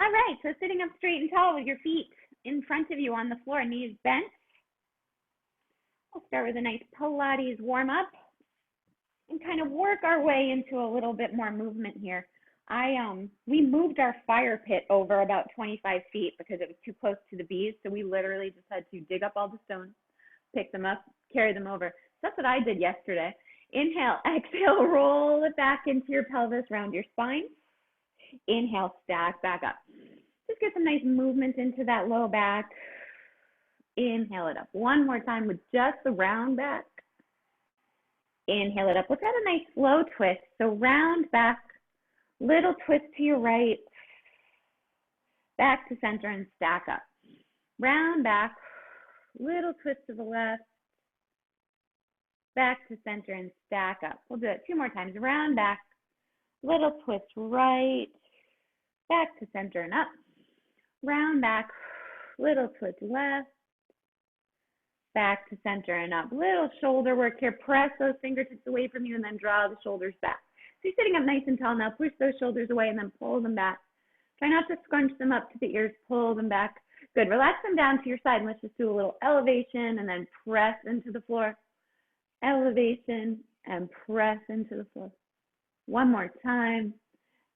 All right, so sitting up straight and tall with your feet in front of you on the floor, knees bent. We'll start with a nice Pilates warm up and kind of work our way into a little bit more movement here. We moved our fire pit over about 25 feet because it was too close to the bees, so we literally just had to dig up all the stones, pick them up, carry them over. So that's what I did yesterday. Inhale, exhale, roll it back into your pelvis, round your spine. Inhale, stack back up. Just get some nice movement into that low back. Inhale it up. One more time with just the round back. Inhale it up. Let's add a nice slow twist. So round back, little twist to your right, back to center and stack up. Round back, little twist to the left, back to center and stack up. We'll do it 2 more times. Round back, little twist right, back to center and up. Round back, little twist left, back to center and up. Little shoulder work here. Press those fingertips away from you and then draw the shoulders back. So you're sitting up nice and tall now. Push those shoulders away and then pull them back. Try not to scrunch them up to the ears. Pull them back. Good. Relax them down to your side. And let's just do a little elevation and then press into the floor. Elevation and press into the floor. One more time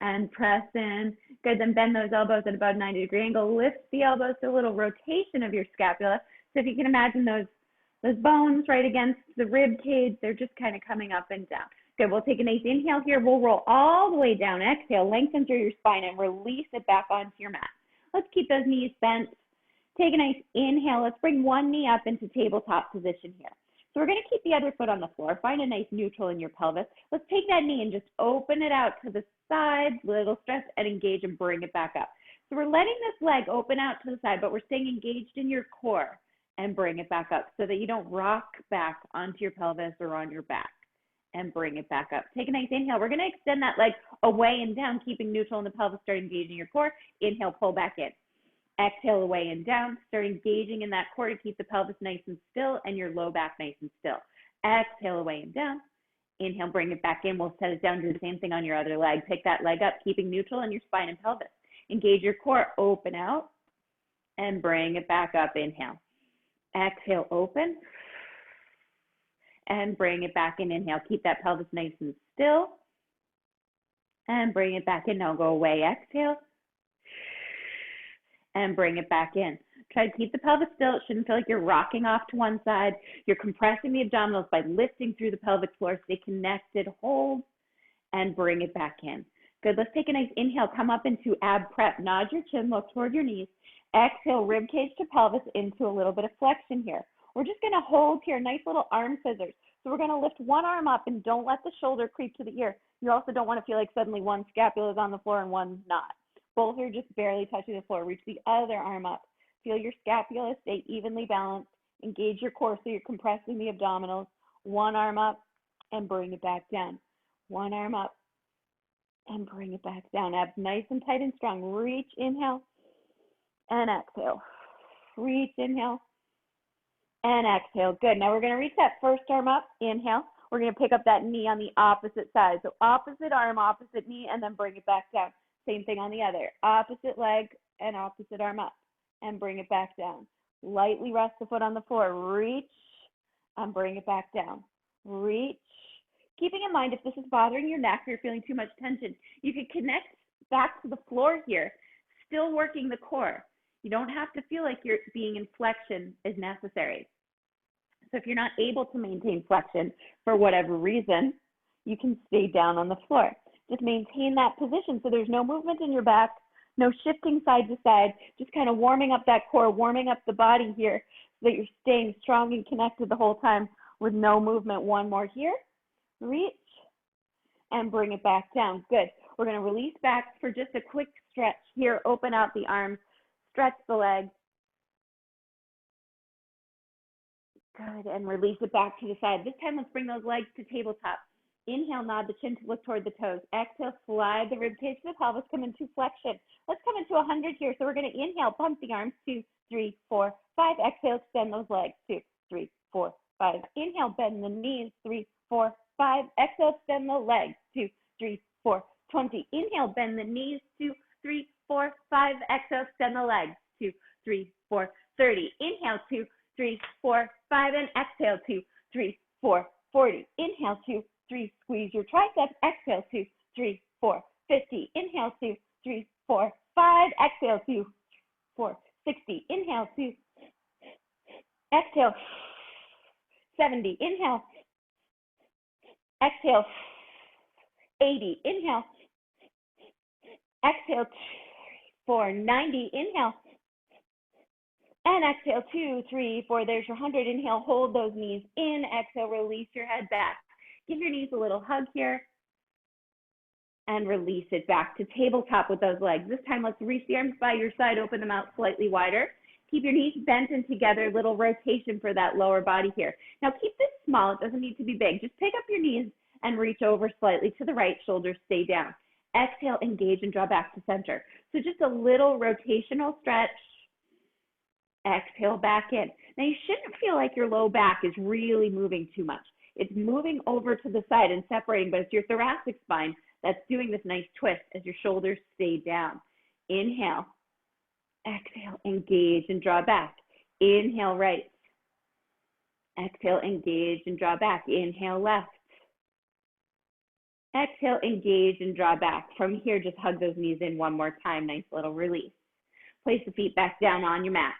and press in. Good. Then bend those elbows at about a 90-degree angle. Lift the elbows to a little rotation of your scapula. So if you can imagine those bones right against the rib cage, they're just kind of coming up and down. Good, we'll take a nice inhale here. We'll roll all the way down. Exhale, lengthen through your spine and release it back onto your mat. Let's keep those knees bent. Take a nice inhale. Let's bring one knee up into tabletop position here. So we're going to keep the other foot on the floor. Find a nice neutral in your pelvis. Let's take that knee and just open it out to the side, little stretch, and engage and bring it back up. So we're letting this leg open out to the side, but we're staying engaged in your core. And bring it back up so that you don't rock back onto your pelvis or on your back, and bring it back up. Take a nice inhale. We're going to extend that leg away and down, keeping neutral in the pelvis. Start engaging your core. Inhale, pull back in. Exhale, away and down. Start engaging in that core to keep the pelvis nice and still and your low back nice and still. Exhale, away and down. Inhale, bring it back in. We'll set it down. Do the same thing on your other leg. Pick that leg up, keeping neutral in your spine and pelvis. Engage your core. Open out and bring it back up. Inhale. Exhale, open, and bring it back in. Inhale, keep that pelvis nice and still, and bring it back in. Now go away, exhale, and bring it back in. Try to keep the pelvis still. It shouldn't feel like you're rocking off to one side. You're compressing the abdominals by lifting through the pelvic floor. Stay connected, hold, and bring it back in. Good, let's take a nice inhale. Come up into ab prep. Nod your chin, look toward your knees. Exhale, rib cage to pelvis into a little bit of flexion here. We're just going to hold here, nice little arm scissors. So we're going to lift one arm up and don't let the shoulder creep to the ear. You also don't want to feel like suddenly one scapula is on the floor and one's not. Both are just barely touching the floor. Reach the other arm up. Feel your scapula stay evenly balanced. Engage your core so you're compressing the abdominals. One arm up and bring it back down. One arm up and bring it back down. Abs nice and tight and strong. Reach, inhale. And exhale. Reach, inhale, and exhale. Good. Now we're going to reach that first arm up. Inhale. We're going to pick up that knee on the opposite side. So opposite arm, opposite knee, and then bring it back down. Same thing on the other. Opposite leg and opposite arm up, and bring it back down. Lightly rest the foot on the floor. Reach, and bring it back down. Reach. Keeping in mind, if this is bothering your neck or you're feeling too much tension, you can connect back to the floor here, still working the core. You don't have to feel like you're being in flexion is necessary. So if you're not able to maintain flexion for whatever reason, you can stay down on the floor. Just maintain that position so there's no movement in your back, no shifting side to side, just kind of warming up that core, warming up the body here so that you're staying strong and connected the whole time with no movement. One more here. Reach and bring it back down. Good. We're going to release back for just a quick stretch here. Open out the arms. Stretch the legs. Good, and release it back to the side. This time, let's bring those legs to tabletop. Inhale, nod the chin to look toward the toes. Exhale, slide the rib cage to the pelvis, come into flexion. Let's come into 100 here. So we're going to inhale, pump the arms, 2, 3, 4, 5. Exhale, extend those legs, 2, 3, 4, 5. Inhale, bend the knees, 3, 4, 5. Exhale, extend the legs, 2, 3, 4, 20. Inhale, bend the knees, 2, 3, 4, 5. Exhale, extend the legs. 2, 3, 4, 30. Inhale, 2, 3, 4, 5. And exhale, 2, 3, 4, 40. Inhale, 2, 3. Squeeze your triceps. Exhale, 2, 3, 4, 50. Inhale, 2, 3, 4, 5. Exhale, 2, 4, 60. Inhale, 2. Exhale, 70. Inhale. Exhale, 80. Inhale. Exhale, 4, 90. Inhale. And exhale, 2, 3, 4. There's your 100. Inhale, hold those knees in. Exhale, release your head back. Give your knees a little hug here. And release it back to tabletop with those legs. This time, let's reach the arms by your side. Open them out slightly wider. Keep your knees bent and together. Little rotation for that lower body here. Now, keep this small. It doesn't need to be big. Just pick up your knees and reach over slightly to the right. Shoulders stay down. Exhale, engage, and draw back to center. So just a little rotational stretch. Exhale, back in. Now, you shouldn't feel like your low back is really moving too much. It's moving over to the side and separating, but it's your thoracic spine that's doing this nice twist as your shoulders stay down. Inhale. Exhale, engage, and draw back. Inhale, right. Exhale, engage, and draw back. Inhale, left. Exhale, engage, and draw back. From here, just hug those knees in one more time. Nice little release. Place the feet back down on your mat.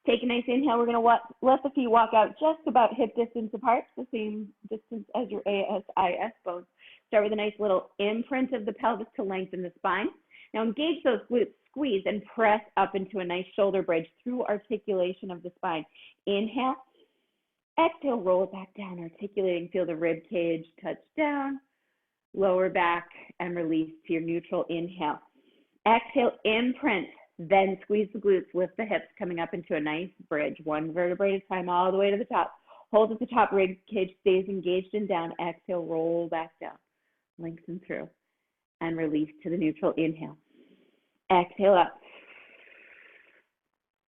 Take a nice inhale. We're going to let the feet walk out just about hip distance apart, the same distance as your ASIS bones. Start with a nice little imprint of the pelvis to lengthen the spine. Now engage those glutes, squeeze, and press up into a nice shoulder bridge through articulation of the spine. Inhale. Exhale, roll it back down, articulating. Feel the rib cage touch down. Lower back and release to your neutral inhale. Exhale, imprint. Then squeeze the glutes, lift the hips, coming up into a nice bridge. One vertebrae at a time, all the way to the top. Hold at the top, rib cage stays engaged and down. Exhale, roll back down. Lengthen through and release to the neutral inhale. Exhale up.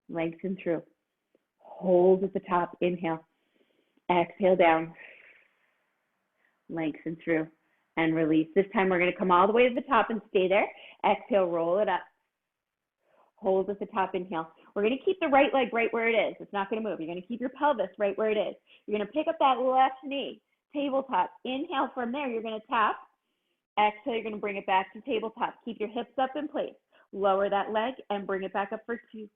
Lengthen through. Hold at the top, inhale. Exhale down. Lengthen through and release. This time we're going to come all the way to the top and stay there. Exhale, roll it up. Hold at the top, inhale. We're going to keep the right leg right where it is. It's not going to move. You're going to keep your pelvis right where it is. You're going to pick up that left knee, tabletop. Inhale from there, you're going to tap. Exhale, you're going to bring it back to tabletop. Keep your hips up in place. Lower that leg and bring it back up for 2.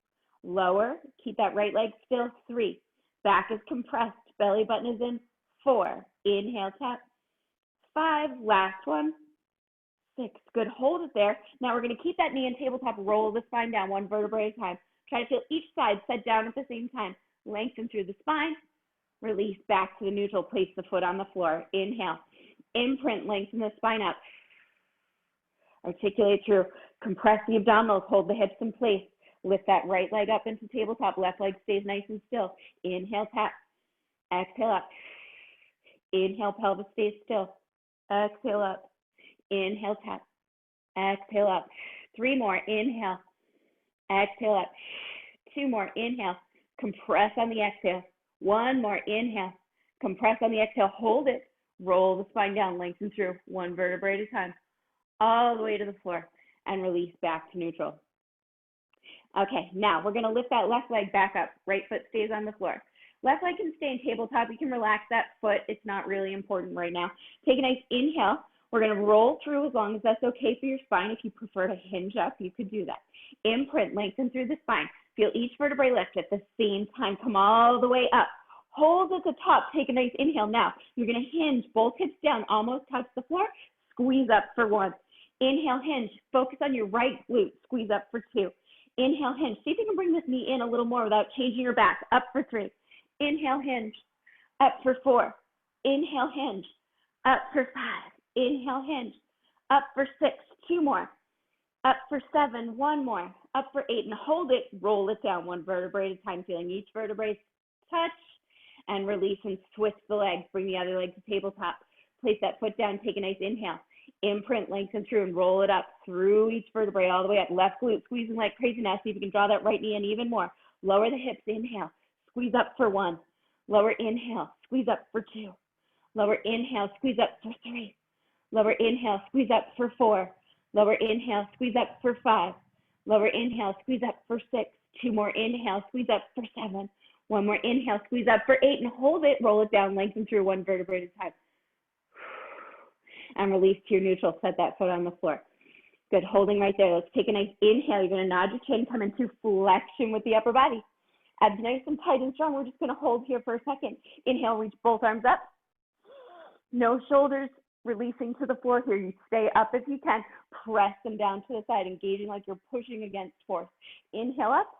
Lower, keep that right leg still, 3. Back is compressed, belly button is in, 4. Inhale, tap. 5, last one. 6, good, hold it there. Now we're going to keep that knee in tabletop, roll the spine down, one vertebrae at a time. Try to feel each side set down at the same time. Lengthen through the spine, release back to the neutral, place the foot on the floor. Inhale, imprint, lengthen the spine up. Articulate through, compress the abdominals, hold the hips in place. Lift that right leg up into tabletop, left leg stays nice and still. Inhale, tap. Exhale up. Inhale, pelvis stays still. Exhale up. Inhale, tap. Exhale up. 3 more. Inhale. Exhale up. 2 more. Inhale. Compress on the exhale. 1 more. Inhale. Compress on the exhale. Hold it. Roll the spine down. Lengthen through. 1 vertebrae at a time. All the way to the floor. And release back to neutral. Okay, now we're going to lift that left leg back up. Right foot stays on the floor. Left leg can stay in tabletop. You can relax that foot. It's not really important right now. Take a nice inhale. We're going to roll through as long as that's okay for your spine. If you prefer to hinge up, you could do that. Imprint, lengthen through the spine. Feel each vertebrae lift at the same time. Come all the way up. Hold at the top. Take a nice inhale. Now, you're going to hinge. Both hips down. Almost touch the floor. Squeeze up for 1. Inhale, hinge. Focus on your right glute. Squeeze up for 2. Inhale, hinge. See if you can bring this knee in a little more without changing your back. Up for 3. Inhale, hinge. Up for 4. Inhale, hinge. Up for 5. Inhale, hinge. Up for 6. 2 more. Up for 7. 1 more. Up for 8. And hold it. Roll it down 1 vertebrae at a time. Feeling each vertebrae touch. And release and twist the legs. Bring the other leg to tabletop. Place that foot down. Take a nice inhale. Imprint, lengthen through, and roll it up through each vertebrae all the way up. Left glute squeezing like crazy. Now see if you can draw that right knee in even more. Lower the hips. Inhale. Squeeze up for 1. Lower inhale. Squeeze up for 2. Lower inhale. Squeeze up for 3. Lower inhale. Squeeze up for 4. Lower inhale. Squeeze up for 5. Lower inhale, squeeze up for 6. 2 more inhale, squeeze up for 7. 1 more inhale, squeeze up for 8, and hold it, roll it down, lengthen through 1 vertebrae at a time. And release to your neutral, set that foot on the floor. Good, holding right there. Let's take a nice inhale. You're gonna nod your chin, come into flexion with the upper body. Abs nice and tight and strong. We're just gonna hold here for a second. Inhale, reach both arms up. No shoulders releasing to the floor here. You stay up if you can. Press them down to the side, engaging like you're pushing against force. Inhale up,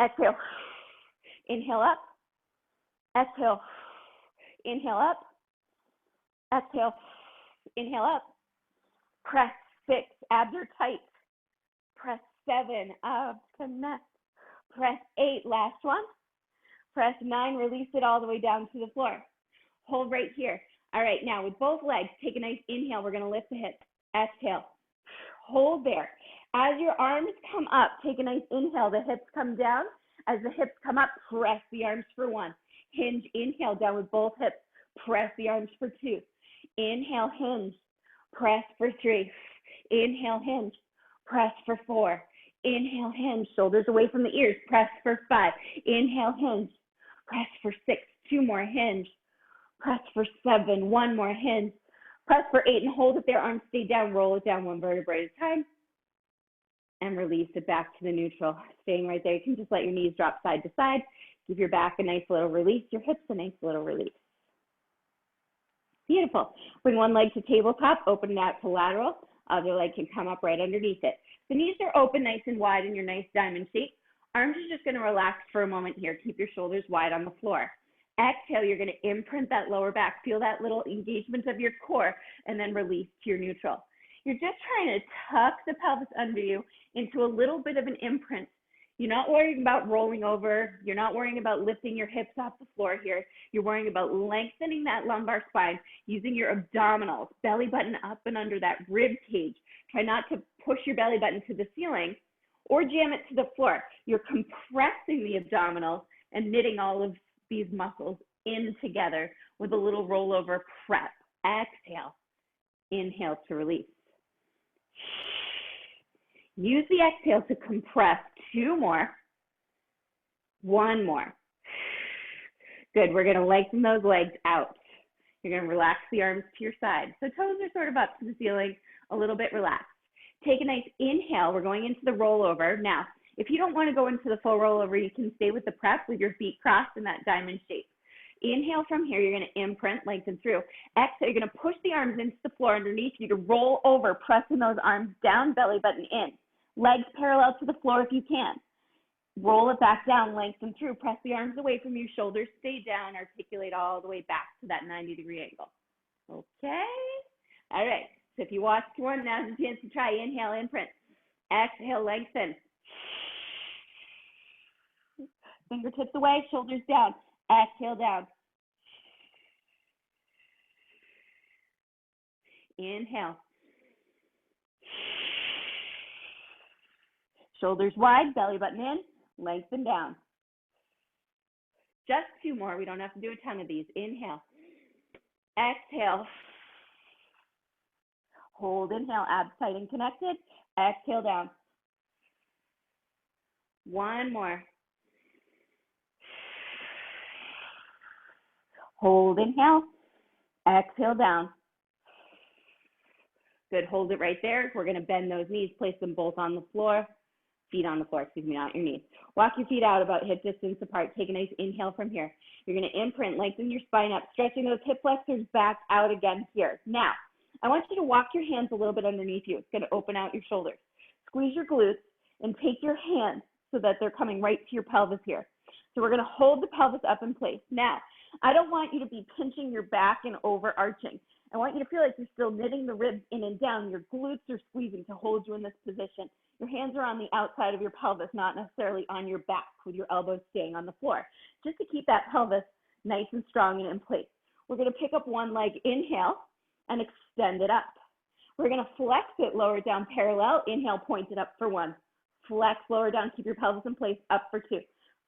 exhale. Inhale up, exhale. Inhale up, exhale. Inhale up. Press 6, abs are tight. Press 7, abs connect. Press 8, last one. Press 9, release it all the way down to the floor. Hold right here. All right, now with both legs, take a nice inhale. We're gonna lift the hips. Exhale. Hold there. As your arms come up, take a nice inhale. The hips come down. As the hips come up, press the arms for 1. Hinge, inhale, down with both hips. Press the arms for 2. Inhale, hinge. Press for 3. Inhale, hinge. Press for 4. Inhale, hinge. Shoulders away from the ears. Press for 5. Inhale, hinge. Press for 6. 2 more, hinge. Press for 7. 1 more, hinge. Press for 8 and hold it there. Arms stay down. Roll it down 1 vertebrae at a time. And release it back to the neutral. Staying right there. You can just let your knees drop side to side. Give your back a nice little release. Your hips a nice little release. Beautiful. Bring one leg to tabletop. Open it out to lateral. Other leg can come up right underneath it. The knees are open nice and wide in your nice diamond shape. Arms are just going to relax for a moment here. Keep your shoulders wide on the floor. Exhale, you're going to imprint that lower back. Feel that little engagement of your core, and then release to your neutral. You're just trying to tuck the pelvis under you into a little bit of an imprint. You're not worrying about rolling over. You're not worrying about lifting your hips off the floor here. You're worrying about lengthening that lumbar spine, using your abdominals, belly button up and under that rib cage. Try not to push your belly button to the ceiling or jam it to the floor. You're compressing the abdominals and knitting all of these muscles in together with a little rollover prep. Exhale. Inhale to release. Use the exhale to compress. 2 more. 1 more. Good. We're going to lengthen those legs out. You're going to relax the arms to your side. So toes are sort of up to the ceiling, a little bit relaxed. Take a nice inhale. We're going into the rollover. Now, if you don't want to go into the full rollover, you can stay with the prep with your feet crossed in that diamond shape. Inhale from here. You're going to imprint, lengthen through. Exhale. You're going to push the arms into the floor underneath you to roll over, pressing those arms down, belly button in. Legs parallel to the floor if you can. Roll it back down, lengthen through. Press the arms away from you. Shoulders stay down. Articulate all the way back to that 90-degree angle. Okay? All right. So if you watched one, now's the chance to try. Inhale, imprint. Exhale, lengthen. Fingertips away, shoulders down. Exhale, down. Inhale. Shoulders wide, belly button in, lengthen down. Just 2 more. We don't have to do a ton of these. Inhale. Exhale. Hold, inhale, abs tight and connected. Exhale, down. 1 more. Hold, inhale. Exhale, down. Good. Hold it right there. We're going to bend those knees, place them both on the floor. Feet on the floor, excuse me, not your knees. Walk your feet out about hip distance apart. Take a nice inhale from here. You're going to imprint, lengthen your spine up, stretching those hip flexors back out again here. Now, I want you to walk your hands a little bit underneath you. It's going to open out your shoulders. Squeeze your glutes and take your hands so that they're coming right to your pelvis here. So we're going to hold the pelvis up in place. Now, I don't want you to be pinching your back and overarching. I want you to feel like you're still knitting the ribs in and down. Your glutes are squeezing to hold you in this position. Your hands are on the outside of your pelvis, not necessarily on your back, with your elbows staying on the floor, just to keep that pelvis nice and strong and in place. We're going to pick up one leg, inhale, and extend it up. We're going to flex it, lower it down parallel. Inhale, point it up for 1. Flex, lower down, keep your pelvis in place, up for 2.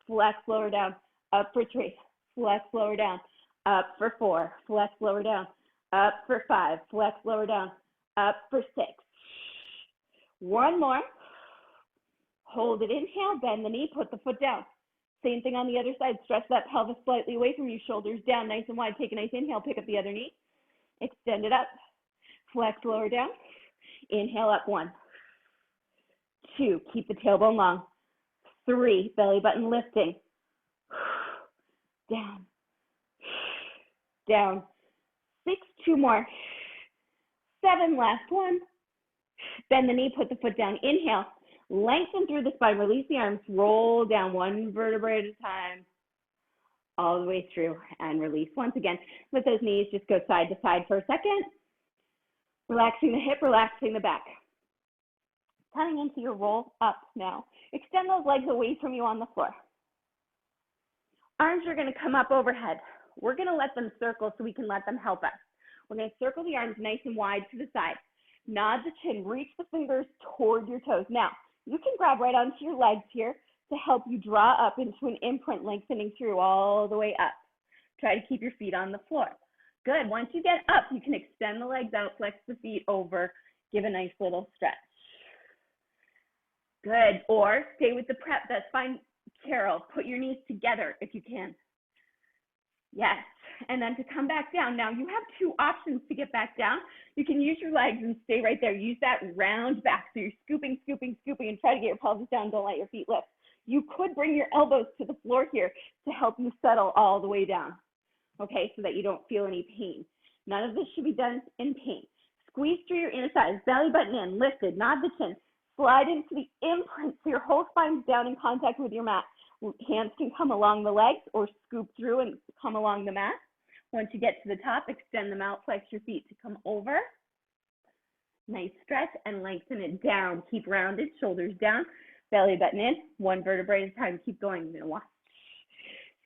Flex, lower down, up for 3. Flex, lower down, up for 4. Flex, lower down, up for 5. Flex, lower down, up for 6. 1 more. Hold it, inhale, bend the knee, put the foot down. Same thing on the other side. Stretch that pelvis slightly away from you, shoulders down, nice and wide. Take a nice inhale, pick up the other knee. Extend it up. Flex lower down. Inhale up, 1, 2, keep the tailbone long. 3, belly button lifting. Down. Down. 6, 2 more. 7, last 1. Bend the knee, put the foot down. Inhale. Lengthen through the spine. Release the arms. Roll down 1 vertebra at a time. All the way through. And release once again. Let those knees just go side to side for a second. Relaxing the hip, relaxing the back. Coming into your roll up now. Extend those legs away from you on the floor. Arms are going to come up overhead. We're going to let them circle so we can let them help us. We're going to circle the arms nice and wide to the side. Nod the chin, reach the fingers toward your toes. Now, you can grab right onto your legs here to help you draw up into an imprint, lengthening through all the way up. Try to keep your feet on the floor. Good. Once you get up, you can extend the legs out, flex the feet over, give a nice little stretch. Good. Or stay with the prep. That's fine, Carol. Put your knees together if you can. Yes. And then to come back down. Now, you have 2 options to get back down. You can use your legs and stay right there. Use that round back. So you're scooping, scooping, scooping, and try to get your pelvis down. Don't let your feet lift. You could bring your elbows to the floor here to help you settle all the way down, okay, so that you don't feel any pain. None of this should be done in pain. Squeeze through your inner thighs, belly button in, lifted, nod the chin. Slide into the imprint so your whole spine's down in contact with your mat. Hands can come along the legs or scoop through and come along the mat. Once you get to the top, extend them out, flex your feet to come over. Nice stretch and lengthen it down. Keep rounded, shoulders down, belly button in, 1 vertebrae at a time. Keep going. You're gonna watch.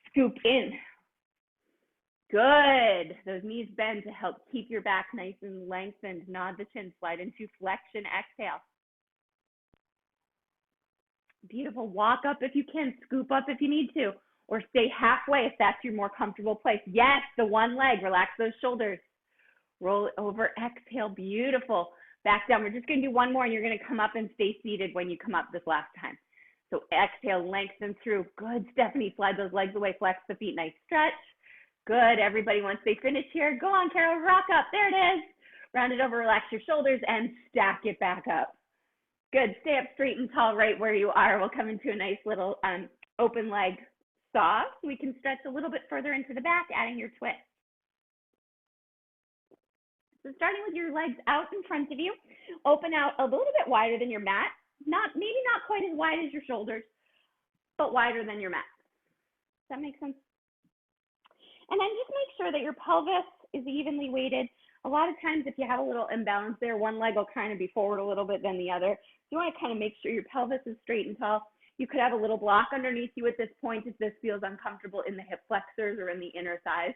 Scoop in. Good. Those knees bend to help keep your back nice and lengthened. Nod the chin, slide into flexion, exhale. Beautiful. Walk up if you can, scoop up if you need to, or stay halfway if that's your more comfortable place. Yes, the one leg, relax those shoulders. Roll it over, exhale, beautiful. Back down. We're just going to do 1 more, and you're going to come up and stay seated when you come up this last time. So exhale, lengthen through. Good, Stephanie. Slide those legs away, flex the feet, nice stretch. Good, everybody, once they finish here, go on, Carol, rock up. There it is. Round it over, relax your shoulders, and stack it back up. Good, stay up straight and tall right where you are. We'll come into a nice little open leg saw, so we can stretch a little bit further into the back, adding your twist. So starting with your legs out in front of you, open out a little bit wider than your mat. Maybe not quite as wide as your shoulders, but wider than your mat. Does that make sense? And then just make sure that your pelvis is evenly weighted. A lot of times if you have a little imbalance there, one leg will kind of be forward a little bit than the other. So you want to kind of make sure your pelvis is straight and tall. You could have a little block underneath you at this point if this feels uncomfortable in the hip flexors or in the inner thighs.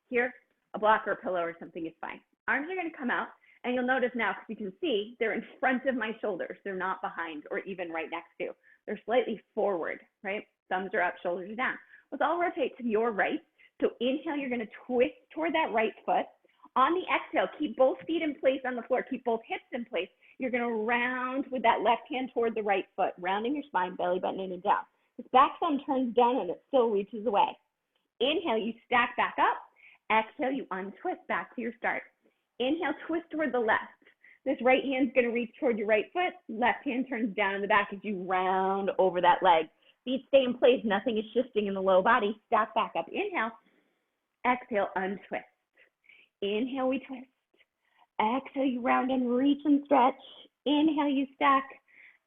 Here, a block or a pillow or something is fine. Arms are going to come out, and you'll notice now, because you can see, they're in front of my shoulders. They're not behind or even right next to. They're slightly forward, right? Thumbs are up, shoulders are down. Let's all rotate to your right. So inhale, you're going to twist toward that right foot. On the exhale, keep both feet in place on the floor. Keep both hips in place. You're going to round with that left hand toward the right foot, rounding your spine, belly button in and down. This back thumb turns down and it still reaches away. Inhale, you stack back up. Exhale, you untwist back to your start. Inhale, twist toward the left. This right hand's going to reach toward your right foot. Left hand turns down in the back as you round over that leg. Feet stay in place. Nothing is shifting in the low body. Stack back up. Inhale. Exhale, untwist. Inhale, we twist. Exhale, you round and reach and stretch. Inhale, you stack.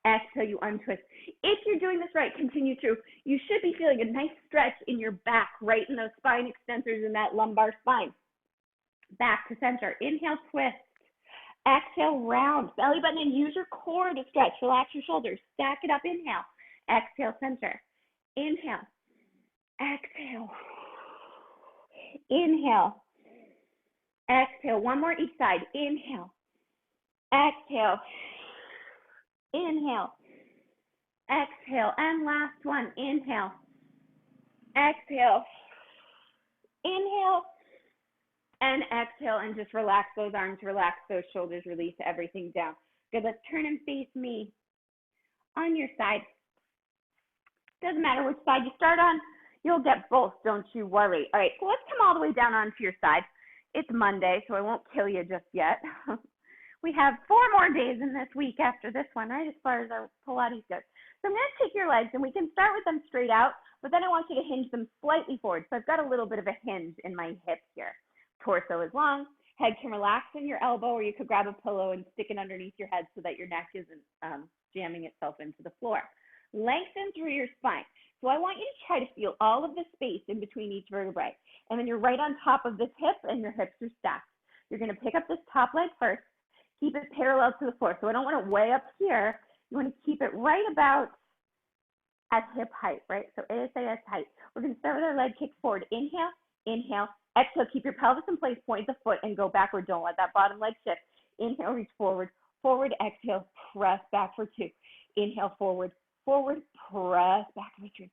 Exhale, you untwist. If you're doing this right, continue through. You should be feeling a nice stretch in your back, right in those spine extensors in that lumbar spine. Back to center. Inhale, twist. Exhale, round. Belly button in. Use your core to stretch. Relax your shoulders. Stack it up. Inhale. Exhale, center. Inhale. Exhale. Inhale. Exhale. 1 more each side. Inhale. Exhale. Inhale. Exhale. And last one. Inhale. Exhale. Inhale. And exhale, and just relax those arms, relax those shoulders, release everything down. Good, let's turn and face me. On your side, Doesn't matter which side you start on, you'll get both, don't you worry. All right, so let's come all the way down onto your side. It's Monday, so I won't kill you just yet. We have 4 more days in this week after this one, right, as far as our Pilates goes. So I'm going to take your legs, and we can start with them straight out, but then I want you to hinge them slightly forward. So I've got a little bit of a hinge in my hip here. Torso is long. Head can relax in your elbow, or you could grab a pillow and stick it underneath your head so that your neck isn't jamming itself into the floor. Lengthen through your spine. So I want you to try to feel all of the space in between each vertebrae. And then you're right on top of this hip, and your hips are stacked. You're going to pick up this top leg first. Keep it parallel to the floor. So I don't want it way up here. You want to keep it right about at hip height, right? So ASAS height. We're going to start with our leg kick forward. Inhale, inhale, exhale. Keep your pelvis in place, point the foot, and go backward. Don't let that bottom leg shift. Inhale, reach forward, forward, exhale, press back for 2. Inhale, forward, forward, press back for 3.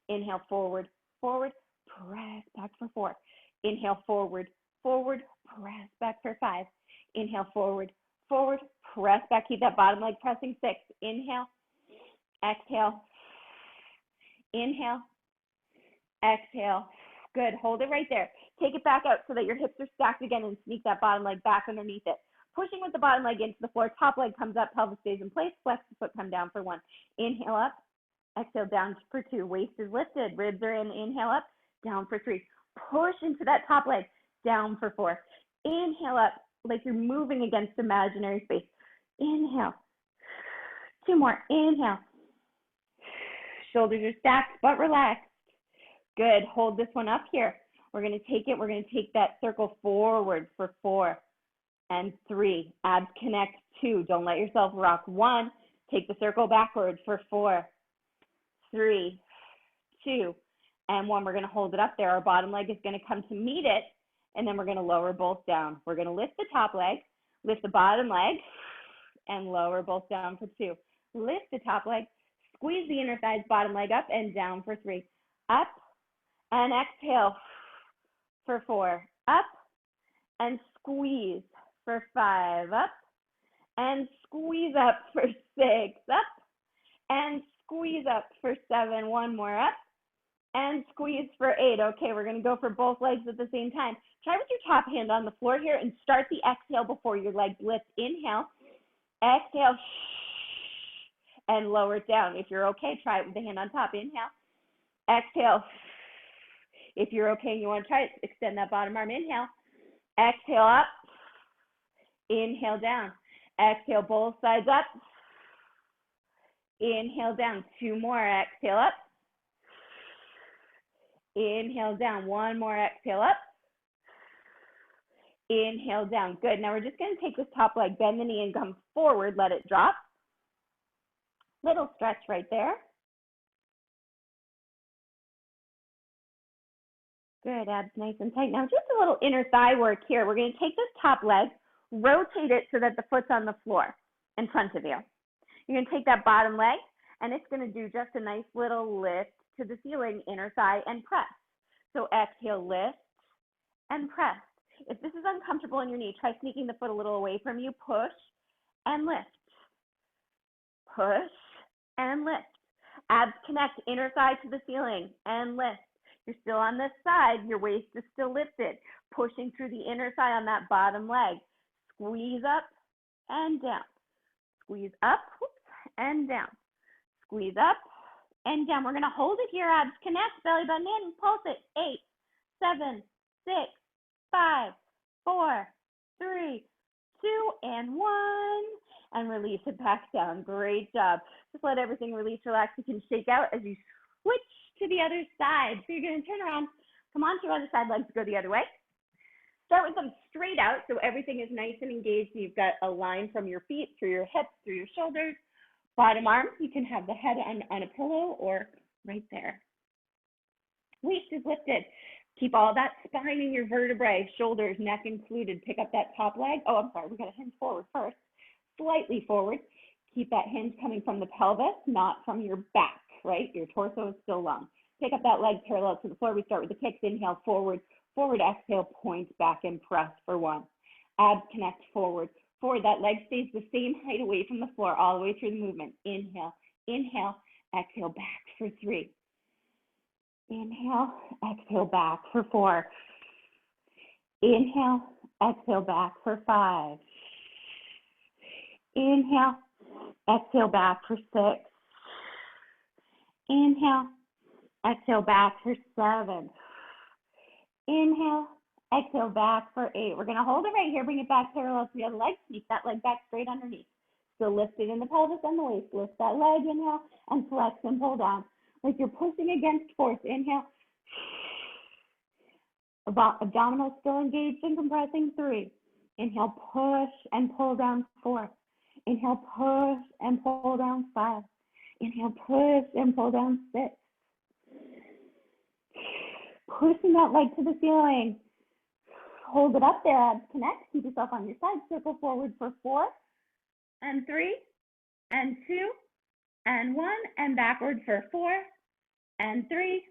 Inhale, forward, forward, press back for 4. Inhale, forward, forward, press back for 5. Inhale, forward, forward, press back. Keep that bottom leg pressing. 6. Inhale, exhale, inhale, exhale. Good. Hold it right there. Take it back out so that your hips are stacked again and sneak that bottom leg back underneath it. Pushing with the bottom leg into the floor. Top leg comes up, pelvis stays in place. Flex the foot, come down for 1. Inhale up, exhale down for 2. Waist is lifted, ribs are in. Inhale up, down for 3. Push into that top leg, down for 4. Inhale up like you're moving against imaginary space. Inhale. 2 more. Inhale. Shoulders are stacked but relaxed. Good. Hold this one up here. We're going to take that circle forward for 4 and 3. Abs connect. 2. Don't let yourself rock. 1. Take the circle backwards for 4, 3, 2, and 1. We're going to hold it up there. Our bottom leg is going to come to meet it, and then we're going to lower both down. We're going to lift the top leg, lift the bottom leg, and lower both down for 2. Lift the top leg, squeeze the inner thighs, bottom leg up and down for 3. Up and exhale for 4. Up and squeeze for 5. Up and squeeze up for 6. Up and squeeze up for 7. 1 more. Up and squeeze for 8. Okay, we're going to go for both legs at the same time. Try with your top hand on the floor here and start the exhale before your leg lifts. Inhale, exhale, and lower it down. If you're okay, try it with the hand on top. Inhale, exhale. If you're okay and you want to try it, extend that bottom arm. Inhale, exhale up, inhale down. Exhale, both sides up. Inhale down. 2 more. Exhale up. Inhale down. 1 more. Exhale up. Inhale down. Good. Now we're just going to take this top leg, bend the knee and come forward. Let it drop. Little stretch right there. Good. Abs nice and tight. Now just a little inner thigh work here. We're going to take this top leg, rotate it so that the foot's on the floor in front of you. You're going to take that bottom leg, and it's going to do just a nice little lift to the ceiling, inner thigh, and press. So exhale, lift, and press. If this is uncomfortable in your knee, try sneaking the foot a little away from you. Push and lift. Push and lift. Abs connect, inner thigh to the ceiling, and lift. You're still on this side. Your waist is still lifted. Pushing through the inner thigh on that bottom leg. Squeeze up and down. Squeeze up and down. Squeeze up and down. We're going to hold it here. Abs connect, belly button in. Pulse it. 8, 7, 6, 5, 4, 3, 2, and 1. And release it back down. Great job. Just let everything release, relax. You can shake out as you switch to the other side. So you're going to turn around, come on to your other side, legs go the other way. Start with them straight out so everything is nice and engaged. You've got a line from your feet, through your hips, through your shoulders. Bottom arm, you can have the head on a pillow or right there. Waist is lifted. Keep all that spine in your vertebrae, shoulders, neck included. Pick up that top leg. Oh, I'm sorry, we got to hinge forward first. Slightly forward. Keep that hinge coming from the pelvis, not from your back, right? Your torso is still long. Pick up that leg parallel to the floor. We start with the kicks. Inhale, forward, forward, exhale, point back and press for 1. Abs connect forward, forward. That leg stays the same height away from the floor all the way through the movement. Inhale, inhale, Exhale back for 3. Inhale, exhale back for 4. Inhale, exhale back for 5. Inhale, exhale back for 6. Inhale, exhale back for 7. Inhale, exhale back for 8. We're going to hold it right here. Bring it back parallel to the other leg. Sneak that leg back straight underneath. Still lifted in the pelvis and the waist. Lift that leg, inhale, and flex and pull down. Like you're pushing against force. Inhale. Abdominals still engaged and compressing. 3. Inhale, push and pull down. 4. Inhale, push and pull down. 5. Inhale, push and pull down. 6. Pushing that leg to the ceiling. Hold it up there. Abs connect. Keep yourself on your side. Circle forward for 4 and 3 and 2 and 1 and backward for 4 and 3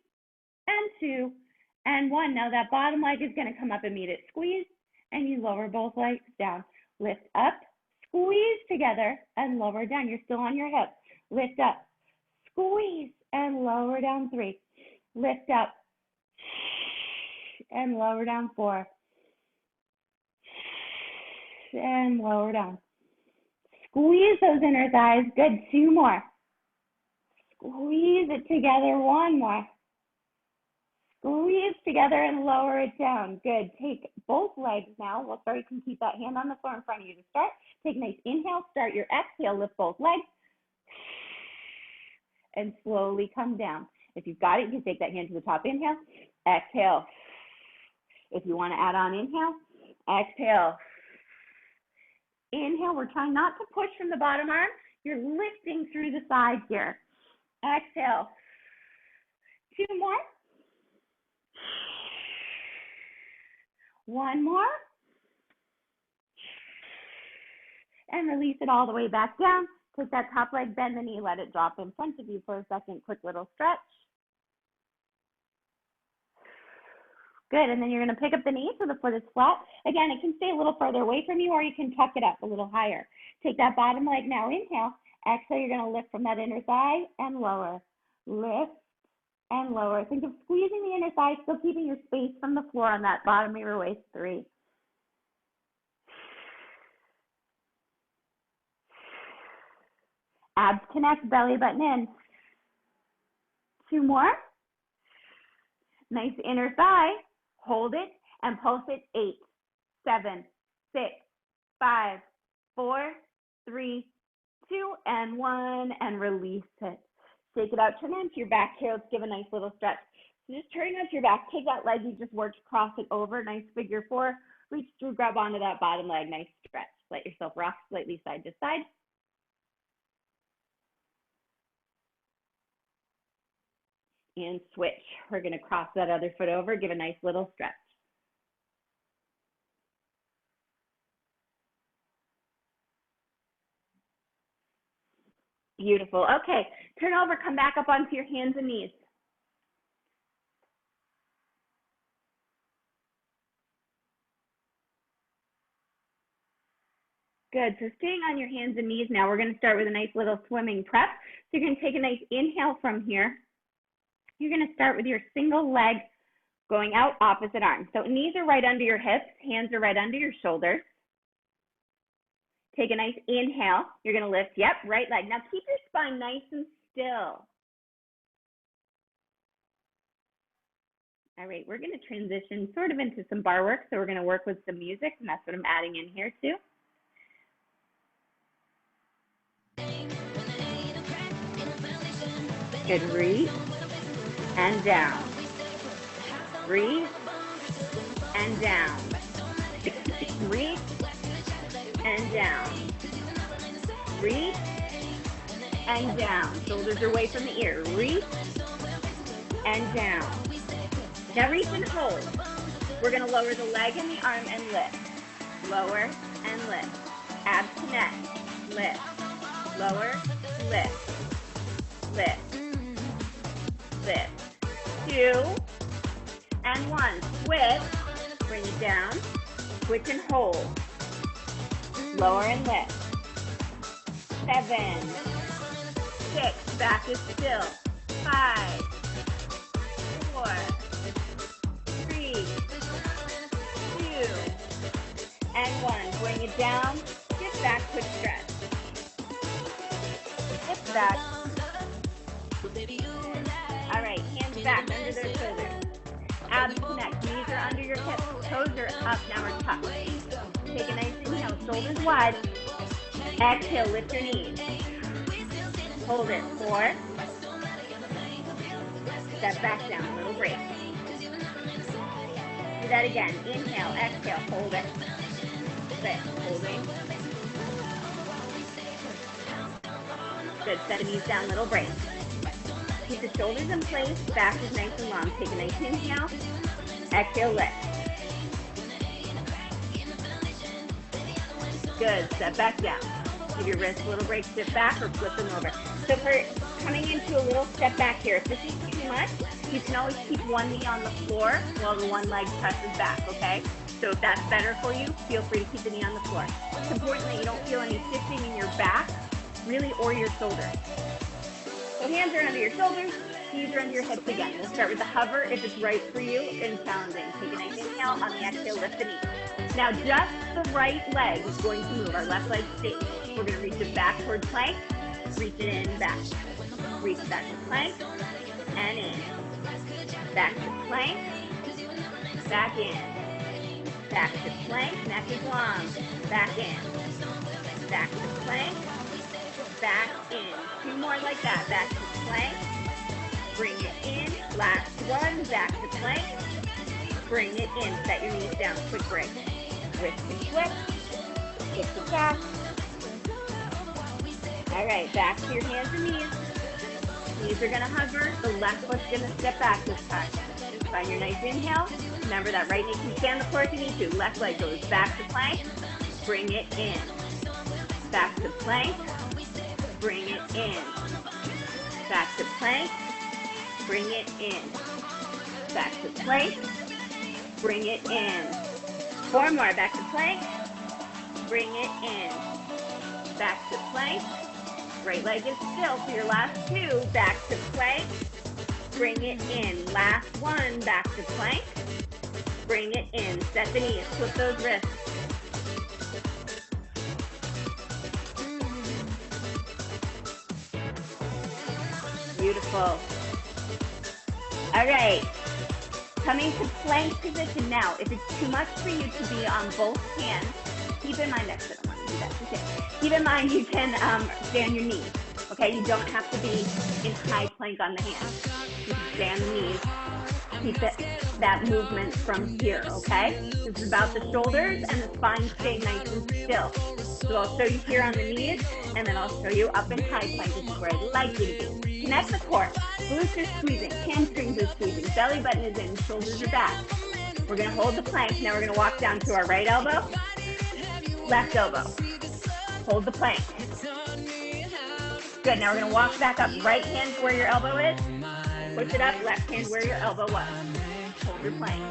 and 2 and 1. Now that bottom leg is going to come up, immediate squeeze, and you lower both legs down. Lift up, squeeze together, and lower down. You're still on your hips. Lift up, squeeze, and lower down. 3. Lift up and lower down. 4 and lower down. Squeeze those inner thighs. Good. 2 more. Squeeze it together. 1 more. Squeeze together and lower it down. Good. Take both legs now. Well, sorry, you can keep that hand on the floor in front of you to start. Take a nice inhale. Start your exhale. Lift both legs. And slowly come down. If you've got it, you can take that hand to the top. Inhale. Exhale. If you want to add on, inhale. Exhale. Inhale. We're trying not to push from the bottom arm. You're lifting through the side here. Exhale. 2 more. 1 more. And release it all the way back down. Take that top leg, bend the knee, let it drop in front of you for a second. Quick little stretch. Good, and then you're going to pick up the knee so the foot is flat. Again, it can stay a little further away from you, or you can tuck it up a little higher. Take that bottom leg now, inhale. Exhale, you're going to lift from that inner thigh and lower. Lift and lower. Think of squeezing the inner thigh, still keeping your space from the floor on that bottom of your waist. 3. Abs connect, belly button in. 2 more. Nice inner thigh. Hold it and pulse it. 8, 7, 6, 5, 4, 3, 2, and 1, and release it. Shake it out, turn onto your back here. Let's give a nice little stretch. So just turning onto your back, take that leg you just worked, cross it over, nice figure 4. Reach through, grab onto that bottom leg, nice stretch. Let yourself rock slightly side to side. And switch. We're going to cross that other foot over, give a nice little stretch. Beautiful. Okay, turn over, come back up onto your hands and knees. Good, so staying on your hands and knees now, we're going to start with a nice little swimming prep. So you're going to take a nice inhale from here. You're going to start with your single leg going out opposite arm. So knees are right under your hips, hands are right under your shoulders. Take a nice inhale. You're going to lift, yep, right leg. Now keep your spine nice and still. All right, we're going to transition sort of into some bar work. So we're going to work with some music, and that's what I'm adding in here too. Good, reach and down. Breathe and down. Reach and down. Reach and down. Shoulders are away from the ear. Reach and down. Now reach and hold. We're going to lower the leg and the arm and lift. Lower and lift. Abs connect. Lift. Lower. Lift. Lift. Lift. 2 and 1. Switch. Bring it down. Switch and hold. Lower and lift. 7, 6, Back is still. 5, 4, 3, 2, and 1. Bring it down. Get back, quick stretch. Get back. All right, hands back under their shoulders. Abs connect. Knees are under your hips. Toes are up. Now we're tucked. Take a nice inhale. Shoulders wide. Exhale. Lift your knees. Hold it. 4. Step back down. Little break. Do that again. Inhale. Exhale. Hold it. Sit. Holding. Good. Set the knees down. Little break. Keep the shoulders in place. Back is nice and long. Take a nice inhale. Exhale. Lift. Good. Step back down. Give your wrists a little break. Sit back or flip them over. So for coming into a little step back here, if this is too much, you can always keep one knee on the floor while the one leg presses back, okay? So if that's better for you, feel free to keep the knee on the floor. It's important that you don't feel any shifting in your back, really, or your shoulders. So hands are under your shoulders, knees are under your hips again. We'll start with the hover if it's right for you and challenging. Take a nice inhale. On the exhale, lift the knee. Now just the right leg is going to move. Our left leg stays. We're going to reach it back towards plank. Reach it in, back. Reach back to plank and in. Back to plank. Back in. Back to plank. Neck is long. Back in. Back to plank. Back in. 2 more like that. Back to plank. Bring it in. Last one. Back to plank. Bring it in. Set your knees down. Quick break. Wrist and flip. Hip to back. All right. Back to your hands and knees. Knees are going to hover. The left foot's going to step back this time. Find your nice inhale. Remember that right knee can stand the floor if you need to. Left leg goes back to plank. Bring it in. Back to plank. Bring it in. Back to plank. Bring it in. Back to plank. Bring it in. 4 more. Back to plank. Bring it in. Back to plank. Right leg is still for your last 2. Back to plank. Bring it in. Last one. Back to plank. Bring it in. Set the knees. Flip those wrists. Beautiful. All right. Coming to plank position now. If it's too much for you to be on both hands, keep in mind, actually, I don't want to do that. Okay. Keep in mind you can stand your knees. Okay, you don't have to be in high plank on the hands. You can stand the knees. Keep that movement from here, okay? This is about the shoulders and the spine staying nice and still. So I'll show you here on the knees, and then I'll show you up in high plank. This is where I'd like you to be. Connect the core. Glutes are squeezing. Hamstrings are squeezing. Belly button is in. Shoulders are back. We're going to hold the plank. Now we're going to walk down to our right elbow, left elbow. Hold the plank. Good. Now we're going to walk back up. Right hand to where your elbow is. Push it up. Left hand where your elbow was. Hold your plank.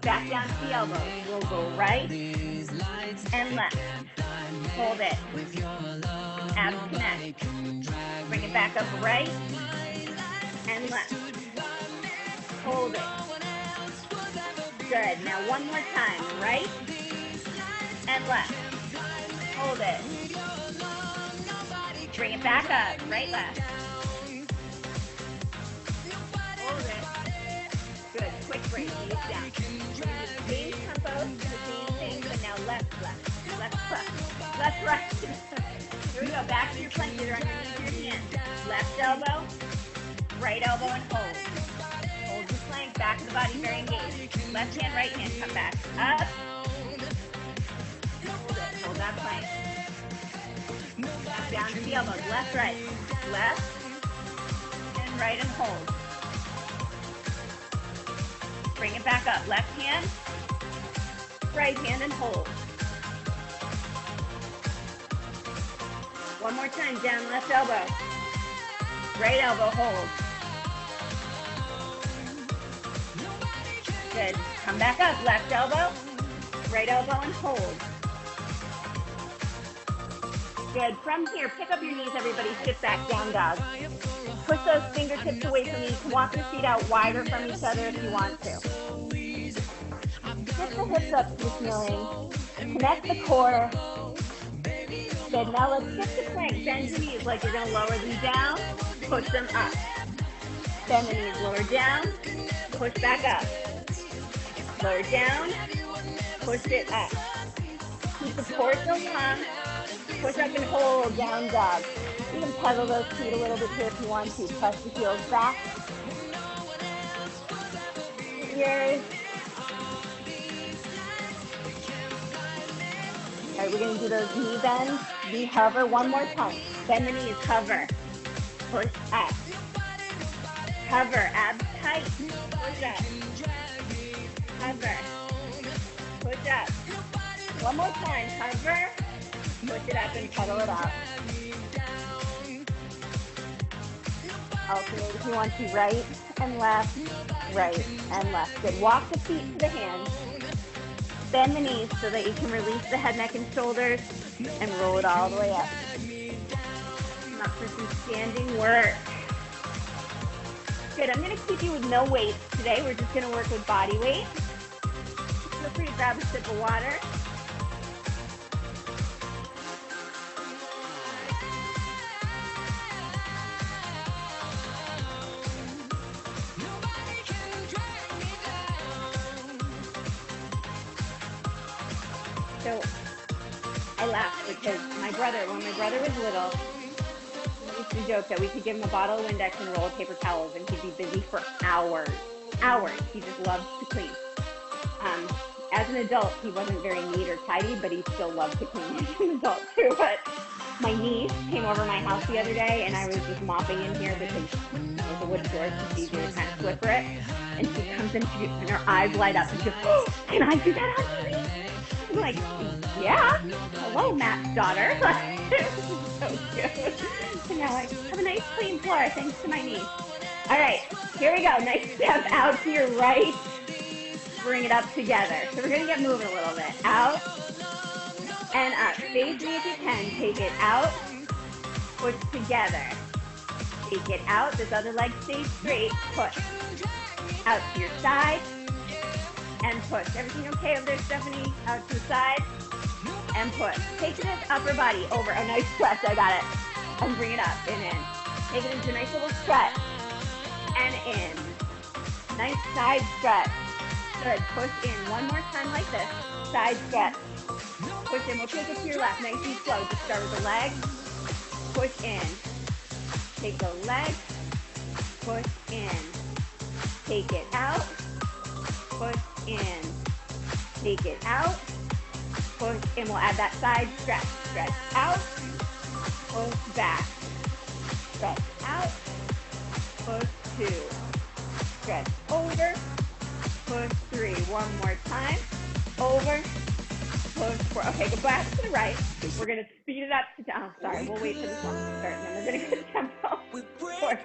Back down to the elbow. We'll go right and left. Hold it. Abs connect. Bring it back up right and left. Hold it. Good. Now one more time. Right and left. Hold it. Bring it back up. Right, left. Hold it. Good. Quick break. Knees down. Same tempo, the same thing, but now left, left, left, left, left, right. Here we go. Back to your plank. You're underneath your hand. Left elbow, right elbow, and hold. Hold your plank. Back of the body very engaged. Left hand, right hand. Come back up. Hold it. Hold that plank. Back down to the elbows. Left, right. Left and right and hold. Bring it back up. Left hand, right hand, and hold. One more time. Down, left elbow. Right elbow, hold. Good. Come back up. Left elbow, right elbow, and hold. Good. From here, pick up your knees, everybody. Shift back, down dog. Push those fingertips away from you. You can walk your feet out wider from each other if you want to. Shift the hips up to the ceiling. Connect the core. Good. Now let's shift the plank. Bend your knees like you're going to lower them down. Push them up. Bend the knees, lower down. Push back up. Lower down. Push it up. Keep the core still long. Push up and hold, down dog. You can pedal those feet a little bit here if you want to. Press the heels back. Ears. All right, we're going to do those knee bends. Knee hover one more time. Bend the knees, hover. Push up. Hover, abs tight. Push up. Hover. Push up. One more time, hover. Push it up and pedal it out. Alternate if you want to, right and left, right and left. Good. Walk the feet to the hands. Bend the knees so that you can release the head, neck, and shoulders and roll it all the way up. Come up for some standing work. Good. I'm going to keep you with no weights today. We're just going to work with body weight. Feel free to grab a sip of water. So I laughed because when my brother was little, we used to joke that we could give him a bottle of Windex and roll of paper towels and he'd be busy for hours. He just loves to clean. As an adult, he wasn't very neat or tidy, but he still loved to clean as an adult too. But my niece came over my house the other day and I was just mopping in here because there's a wood floor, so it's easier to kind of flipper it. And she comes in and her eyes light up and she goes, "Oh, can I do that on TV?" I'm like, yeah. Hello, Matt's daughter. So cute. And now I have a nice clean floor thanks to my niece. All right, here we go. Nice step out to your right. Bring it up together. So we're going to get moving a little bit. Out and up. Face me if you can. Take it out. Push together. Take it out. This other leg stays straight. Push. Out to your side. And push. Everything okay over there, Stephanie? Out to the side. And push. Take it into upper body. Over. A nice stretch. I got it. And bring it up and in. Take it into a nice little stretch. And in. Nice side stretch. Good. Push in. One more time like this. Side stretch. Push in. We'll take it to your left. Nice and slow. Just start with the leg. Push in. Take the leg. Push in. Take it out. Push in. Take it out. Push in. We'll add that side stretch. Stretch out. Push back. Stretch out. Push 2. Stretch over. Push 3. One more time. Over. Push 4. Okay, go back to the right. We're going to speed it up to down. Sorry, we'll wait for this one to start, and then we're going to get tempo. 4.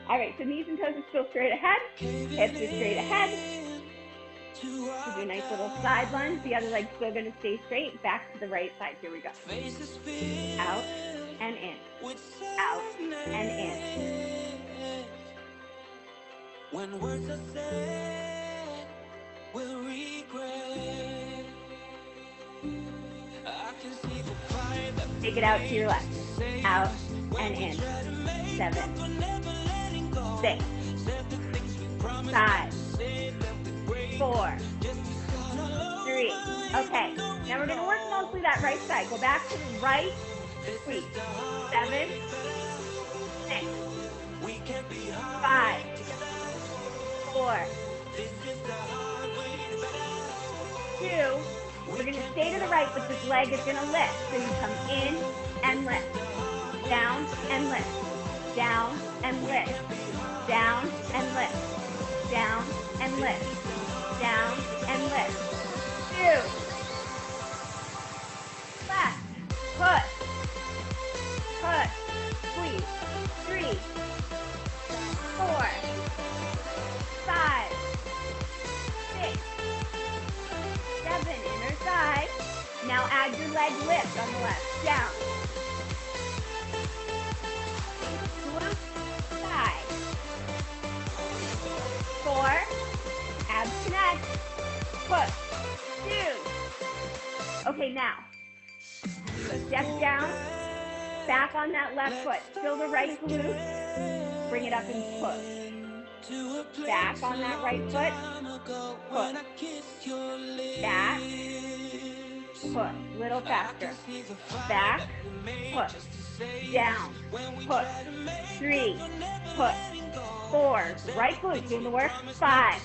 All right, so knees and toes are still straight ahead. Hips are straight ahead. We'll do a nice little side lunge. The other leg's still going to stay straight. Back to the right side. Here we go. Out and in. Out and in. When words are said, we'll regret. I can see the fire. Take it out to your left. Out and in. 7, 6, 5, 4, 3. Okay. Now we're going to work mostly that right side. Go back to the right. Sweep. 7, 6, 5, 4, 2. We're going to stay to the right, but this leg is going to lift. So you come in and lift. Down and lift. Down and lift. Down and lift. Down and lift. Down and lift. 2. Left. Push. Push. Squeeze. 3, 4, 5, 6, 7. Inner side. Now add your leg leg lift on the left, down. Glute, side. 4, abs connect, push, 2. Okay, now, step down, back on that left foot, fill the right glute, bring it up and push. Back on that right foot, push. Back, push, little faster. Back, push, down, push. 3, push. 4, right glute doing the work. 5,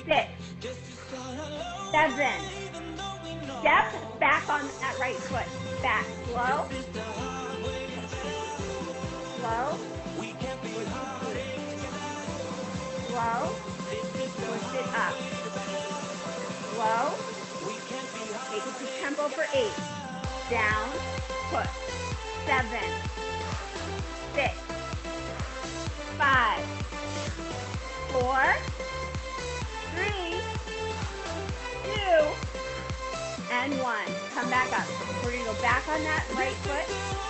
6, 7. Step back on that right foot. Back, slow, slow, slow, push it up, slow, take it to tempo for 8, down, push, 7, 6, 5, 4, 3, 2, and 1. Come back up. We're going to go back on that right foot,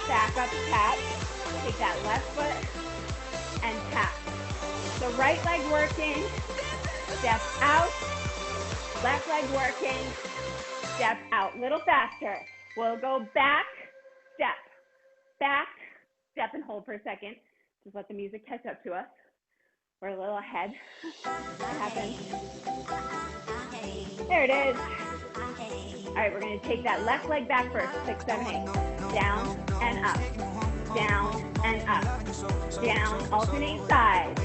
back up, tap, take that left foot, and tap. So right leg working, step out, left leg working, step out. Little faster. We'll go back, step, and hold for a second. Just let the music catch up to us. We're a little ahead. That happens. There it is. All right, we're going to take that left leg back first. 6, 7, 8. Down and up. Down and up. Down. Alternate sides.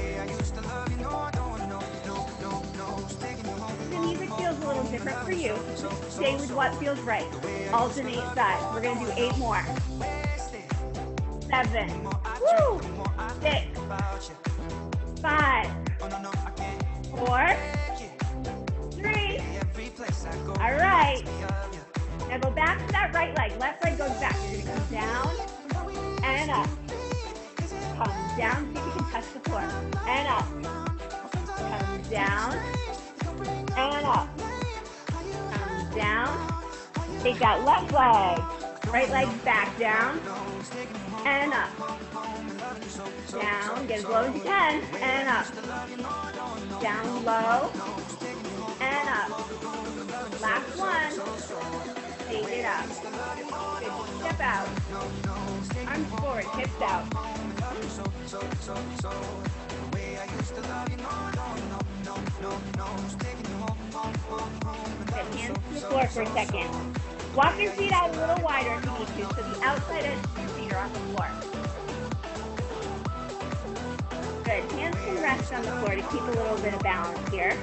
The music feels a little different for you. Stay with what feels right. Alternate sides. We're going to do 8 more. 7. Woo! 6. 5. 4. 3. All right. Now go back to that right leg. Left leg goes back. You're going to come down and up. Come down. See if you can touch the floor. And up. Come down and up. Come down. Take that left leg. Right leg back down and up. Down. Get as low as you can. And up. Down low. And up. Last one. Take it up. Good. Step out. Arms forward. Hips out. Good. Hands to the floor for a second. Walk your feet out a little wider if you need to, so the outside edge of your feet are on the floor. Good. Hands can rest on the floor to keep a little bit of balance here.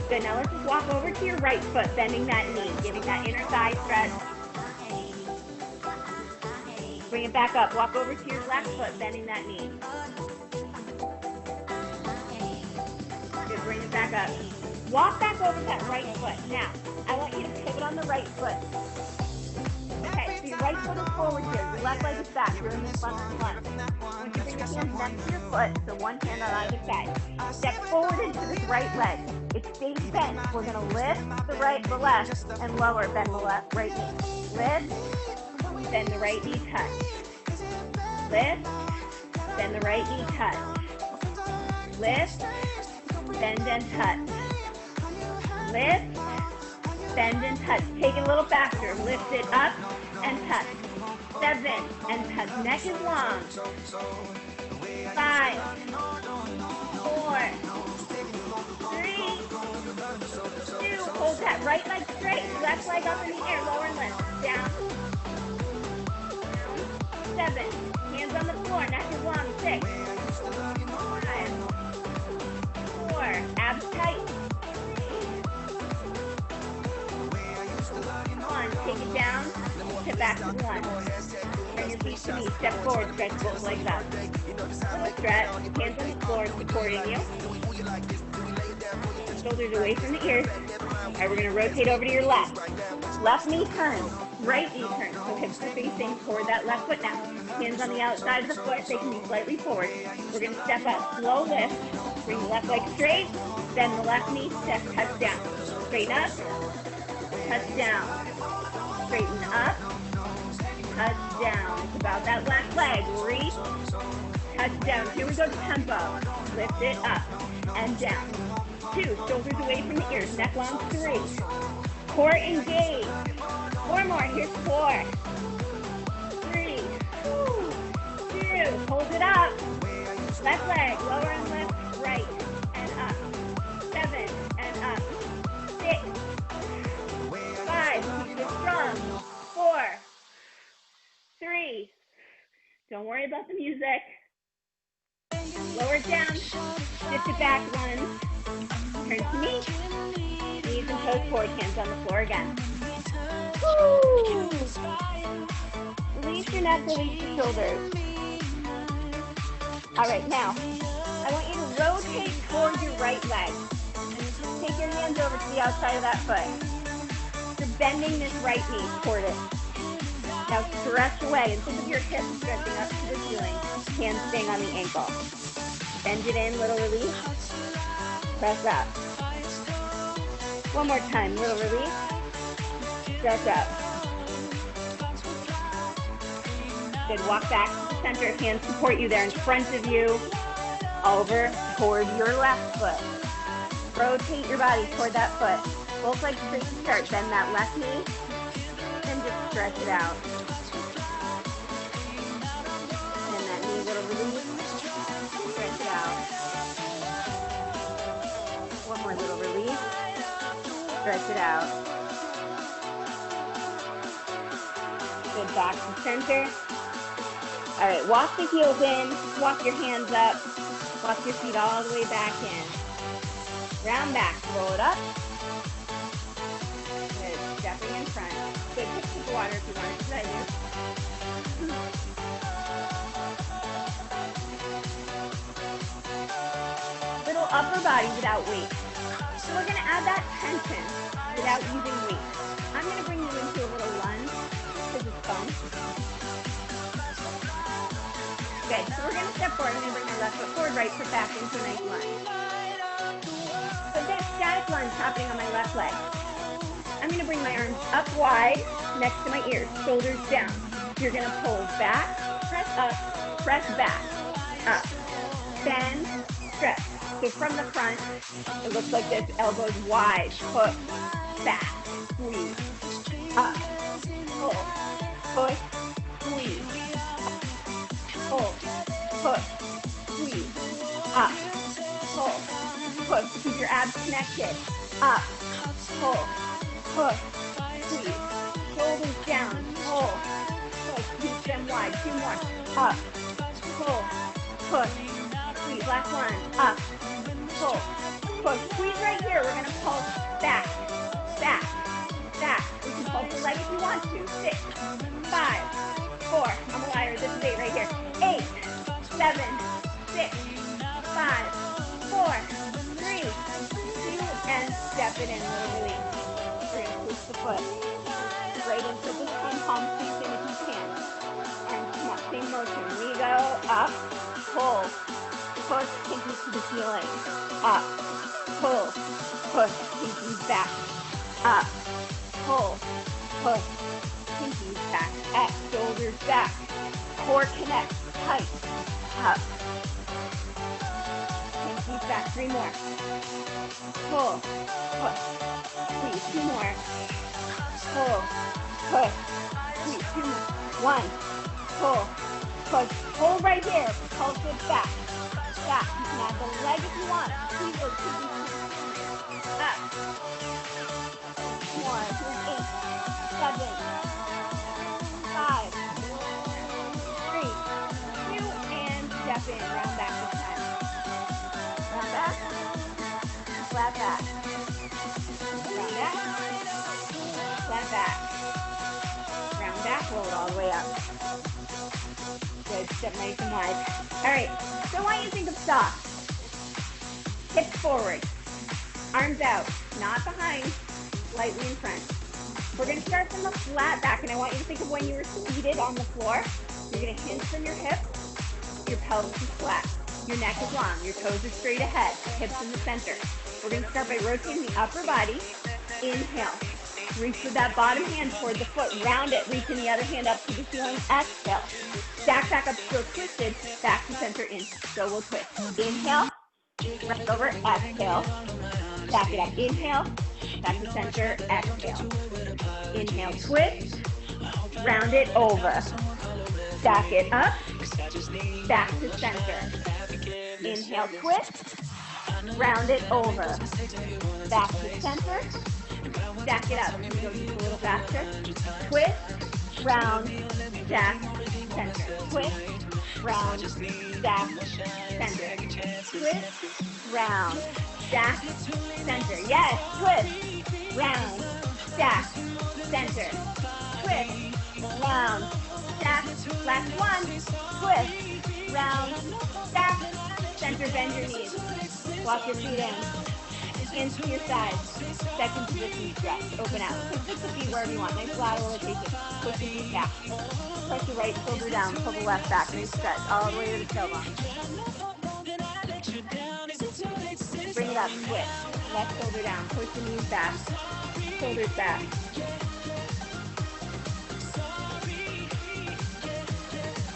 Good. Now let's just walk over to your right foot, bending that knee, giving that inner thigh stretch. Bring it back up. Walk over to your left foot, bending that knee. Good. Bring it back up. Walk back over that right foot. Now, I want you to pivot on the right foot. Okay, so your right foot is forward here. Your left leg is back. You're in this lunge. I want you to bring your hands next to your foot, so one hand on either side. Step forward into this right leg. It stays bent. We're going to lift the left, and lower, bend the left, right knee. Lift, bend the right knee, touch. Lift, bend the right knee, touch. Lift, bend and touch. Lift, bend and touch. Take it a little faster. Lift it up and touch. 7 and touch. Neck is long. 5, 4, 3, 2. Hold that right leg straight. Left leg up in the air. Lower and lift. Down. 7. Hands on the floor. Neck is long. 6, 5, 4. Abs tight. 1. Take it down. Step back to 1. Turn your feet to knee. Step forward. Stretch both legs out. Little stretch. Hands on the floor supporting you. Shoulders away from the ears. All right, we're going to rotate over to your left. Left knee turns. Right knee turns. So hips are facing toward that left foot now. Hands on the outside of the foot. They can be slightly forward. We're going to step up. Slow lift. Bring the left leg straight. Then the left knee. Step touch down. Straighten up. touch down. Straighten up, touch down. It's about that left leg. Reach, touch down. Here we go to tempo. Lift it up and down. 2, shoulders away from the ears. Neck long. 3, core engaged. 4 more. Here's 4, 3, 2. Hold it up. Left leg, lower and lift, right and up. 7 and up. 6, 5. Keep it strong. 4, 3. Don't worry about the music. Lower it down. Shift it back 1. Turn to me. Knees and toes forward. Hands on the floor again. Woo! Release your neck, release your shoulders. All right, now, I want you to rotate toward your right leg. Take your hands over to the outside of that foot. You're bending this right knee toward it. Now stretch away and think of your hips stretching up to the ceiling. Hands staying on the ankle. Bend it in, little release. Press up. One more time, little release. Stretch up. Good, walk back to the center. Hands support you there in front of you. Over toward your left foot. Rotate your body toward that foot. Both legs straight to start. Bend that left knee. And just stretch it out. Bend that knee, little release. Stretch it out. One more little release. Stretch it out. Good, back to center. All right, walk the heels in, walk your hands up, walk your feet all the way back in. Round back, roll it up. Good, stepping in front. Good, pick some water if you want it, I do. Little upper body without weight. So we're gonna add that tension without using weight. I'm gonna bring you into a little lunge because it's fun. Good, so we're going to step forward. I'm going to bring my left foot forward, right foot back into a nice lunge. So that static lunge happening on my left leg. I'm going to bring my arms up wide next to my ears, shoulders down. You're going to pull back, press up, press back, up, bend, stretch. So from the front, it looks like this, elbows wide, hook, back, squeeze, up, pull, push, squeeze. Pull, push, squeeze, up, pull, push, keep your abs connected, up, pull, push, squeeze, shoulders down, pull, push, keep them wide, 2 more, up, pull, push, squeeze, last one, up, pull, push, squeeze right here, we're going to pulse back, back, back, you can pulse the leg if you want to, 6, 5, 4, I'm a liar, this is 8 right here, 8, 7, 6, 5, 4, 3, 2, and step it in, little release. We're going to push the foot right into the same palm squeeze in if you can. And come on, same motion. We go up, pull, push, pinkies to the ceiling. Up, pull, push, pinkies back. Up, pull, push, pinkies back. Up, shoulders back. Core connect, tight, up. Pinkies back, 3 more. Pull, push, squeeze, 2 more. Pull, push, squeeze, 2 more. 1, pull, push, hold right here. Pulse it back, back. You can add the leg if you want. Squeeze those pinkies. Up. 1, 8, 7, 5, 3, 2, and step in. Round back this time. Round back. Flat back. Round back. Flat back. Round back. Roll it all the way up. Good. Step nice and wide. All right. So I want you to think of socks. Hips forward. Arms out. Not behind. Slightly in front. We're going to start from the flat back, and I want you to think of when you were seated on the floor. You're going to hinge from your hips. Your pelvis is flat. Your neck is long. Your toes are straight ahead. Hips in the center. We're going to start by rotating the upper body. Inhale. Reach with that bottom hand toward the foot. Round it. Reaching the other hand up to the ceiling. Exhale. Stack back up, still twisted. Back to center in. So we'll twist. Inhale. Round over. Exhale. Stack it up. Inhale. Back to center. Exhale. Inhale. Twist. Round it over. Stack it up. Back to center. Inhale. Twist. Round it over. Back to center. Stack it up. Go just a little faster. Twist, round, stack, center. Twist, round, stack, center. Twist, round, stack, center. Yes, twist, round, stack, center. Twist, round, stack. Last one. Twist, round, stack, center. Bend your knees. Walk your feet in. Hands to your sides. Second position stretch. Open out. Push the feet wherever you want. Nice lateral rotation. Push the feet back. Press your right shoulder down. Pull the left back. Nice stretch. All the way to the tailbone. Bring it up. Twist. Left shoulder down. Push the knees back. Shoulders back.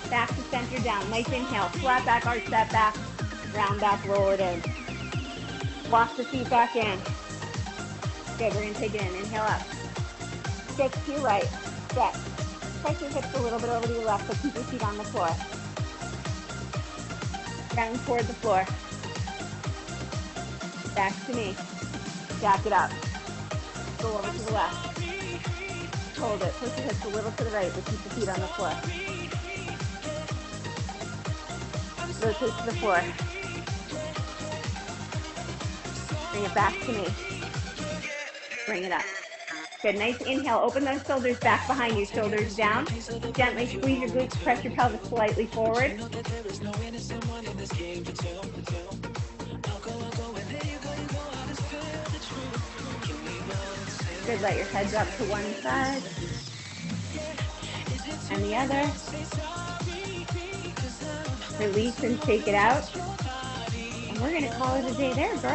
Back to center down. Nice inhale. Flat back, arch that back. Round back, roll it in. Walk the feet back in. Good, we're going to take it in. Inhale up. Stretch to your right. Stretch. Press your hips a little bit over to your left, but keep your feet on the floor. Round toward the floor. Back to me. Stack it up. Go over to the left. Hold it. Push your hips a little to the right, but keep the feet on the floor. Rotate to the floor. Bring it back to me. Bring it up. Good, nice inhale. Open those shoulders back behind you. Shoulders down. Gently squeeze your glutes. Press your pelvis slightly forward. Good, let your head drop to one side and the other. Release and shake it out. And we're going to call it a day there, girl.